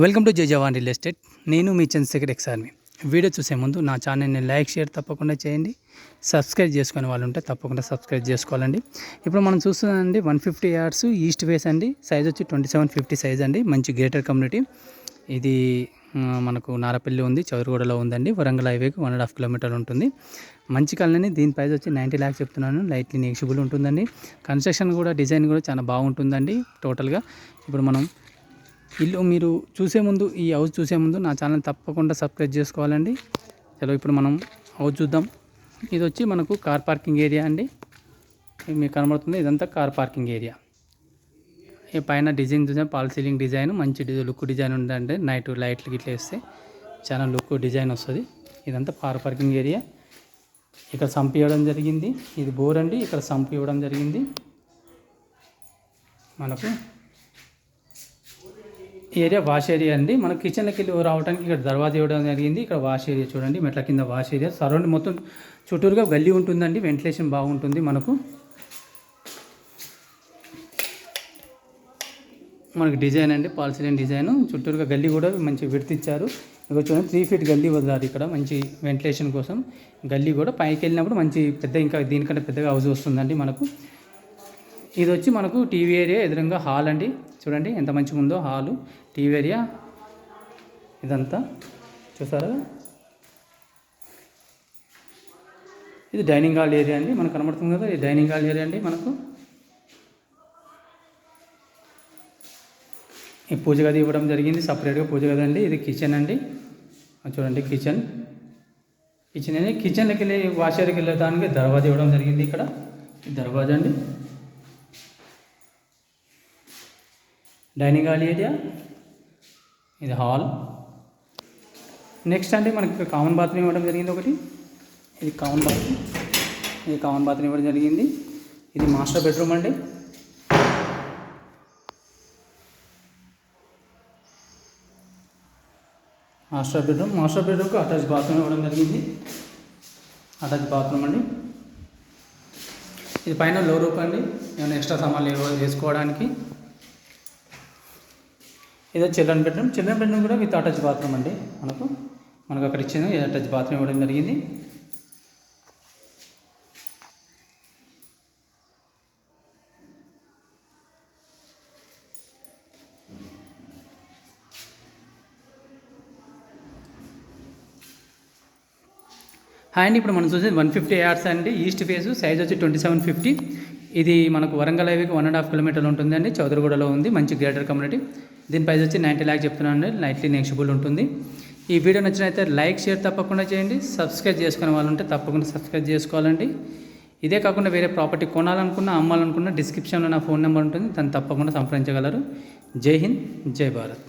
Welcome to జై జవాన్ real estate. నేను మీ Chandrasekhar ex army. Video చూసే ముందు నా ఛానల్ని లైక్ షేర్ తప్పకుండా చేయండి. సబ్స్క్రైబ్ చేసుకునే వాళ్ళు ఉంటే తప్పకుండా సబ్స్క్రైబ్ చేసుకోవాలండి. ఇప్పుడు మనం చూస్తున్నామండి 150 yards ఈస్ట్ ఫేస్ అండి. సైజ్ వచ్చి 2750 సైజ్ అండి. మంచి గ్రేటర్ కమ్యూనిటీ. ఇది మనకు నారపల్లి ఉంది, చౌరగూడలో ఉందండి. వరంగల్ హైవేకి 1.5 kilometers ఉంటుంది. మంచి కాలనీ. దీని ప్రైస్ వచ్చి 90 lakhs చెప్తున్నాను. లైట్లీ నెగిషియబుల్ ఉంటుందండి. కన్స్ట్రక్షన్ కూడా డిజైన్ కూడా చాలా బాగుంటుందండి టోటల్గా. ఇప్పుడు మనం ఇల్లు మీరు చూసే ముందు, ఈ హౌస్ చూసే ముందు నా ఛానల్ తప్పకుండా సబ్స్క్రైబ్ చేసుకోవాలండి. చలో ఇప్పుడు మనం హౌస్ చూద్దాం. ఇది వచ్చి మనకు కార్ పార్కింగ్ ఏరియా అండి. మీకు కనబడుతుంది, ఇదంతా కార్ పార్కింగ్ ఏరియా. ఈ పైన డిజైన్ చూసాం, పాల్ సీలింగ్ డిజైన్, మంచి లుక్ డిజైన్ ఉందంటే నైట్ లైట్లు గిట్ల వేస్తే చాలా లుక్ డిజైన్ వస్తుంది. ఇదంతా కార్ పార్కింగ్ ఏరియా. ఇక్కడ సంప్ ఇవ్వడం జరిగింది. ఇది బోర్ అండి. ఇక్కడ సంప్ ఇవ్వడం జరిగింది. మనకు ఏరియా వాష్ ఏరియా అండి. మన కిచెన్లోకి వెళ్ళి రావడానికి ఇక్కడ దర్వాజా ఇవ్వడం జరిగింది. ఇక్కడ వాష్ ఏరియా చూడండి, మెట్ల కింద వాష్ ఏరియా. సరౌండ్ మొత్తం చుట్టూరుగా గల్లీ ఉంటుందండి. వెంటిలేషన్ బాగుంటుంది. మనకు డిజైన్ అండి, పాల్సిలిన్ డిజైన్. చుట్టూరుగా గల్లీ కూడా మంచి విడత ఇచ్చారు. ఇక్కడ చూడండి 3 feet గల్లీ వదిలారు ఇక్కడ, మంచి వెంటిలేషన్ కోసం. గల్లీ కూడా పైకి వెళ్ళినప్పుడు మంచి పెద్ద, ఇంకా దీనికంటే పెద్దగా హౌస్ వస్తుందండి మనకు. ఇది వచ్చి మనకు టీవీ ఏరియా, ఎదురుగా హాల్ అండి. చూడండి ఎంత మంచిగా ఉందో హాలు, టీవీ ఏరియా. ఇదంతా చూసారా, ఇది డైనింగ్ హాల్ ఏరియా అండి. మనకు కనబడుతుంది కదా, ఇది డైనింగ్ హాల్ ఏరియా అండి. మనకు ఈ పూజ గది ఇవ్వడం జరిగింది, సపరేట్గా పూజ గది అండి. ఇది కిచెన్ అండి. చూడండి కిచెన్ అండి. కిచెన్లోకి వెళ్ళి వాషర్కి వెళ్ళడానికి దర్వాజా ఇవ్వడం జరిగింది. ఇక్కడ దర్వాజా అండి. డైనింగ్ హాల్ ఏరియా, ఇది హాల్. నెక్స్ట్ అంటే మనకి ఇక్కడ కామన్ బాత్రూమ్ ఇవ్వడం జరిగింది ఒకటి. ఇది కామన్ బాత్రూమ్ ఇవ్వడం జరిగింది. ఇది మాస్టర్ బెడ్రూమ్ అండి. మాస్టర్ బెడ్రూమ్కి అటాచ్ బాత్రూమ్ ఇవ్వడం జరిగింది. అటాచ్ బాత్రూమ్ అండి. ఇది పైన లో రూప్ అండి, ఏమైనా ఎక్స్ట్రా సామాన్లు వేసుకోవడానికి. ఇదో చిల్డ్రన్ బెడ్రూమ్ కూడా విత్ అటాచ్ బాత్రూమ్ అండి. మనకు అక్కడ ఇచ్చిన అటాచ్ బాత్రూమ్ ఇవ్వడం జరిగింది. అండ్ ఇప్పుడు మనం చూసేది 150 yards అండి. ఈస్ట్ ఫేస్, సైజ్ వచ్చి 2750. ఇది మనకు వరంగల్ హైవేకి 1.5 kilometers ఉంటుందండి. చౌదరగూడలో ఉంది. మంచి గ్రేటర్ కమ్యూనిటీ. దీని ప్రైస్ వచ్చి 90 lakhs చెప్తున్నాను. లైట్లీ నెగిషియబుల్ ఉంటుంది. ఈ వీడియో నచ్చినైతే లైక్ షేర్ తప్పకుండా చేయండి. సబ్స్క్రైబ్ చేసుకునే వాళ్ళు ఉంటే తప్పకుండా సబ్స్క్రైబ్ చేసుకోవాలండి. ఇదే కాకుండా వేరే ప్రాపర్టీ కొనాలనుకున్నా, అమ్మాలనుకున్నా డిస్క్రిప్షన్లో నా ఫోన్ నెంబర్ ఉంటుంది, దాన్ని తప్పకుండా సంప్రదించగలరు. జై హింద్, జై భారత్.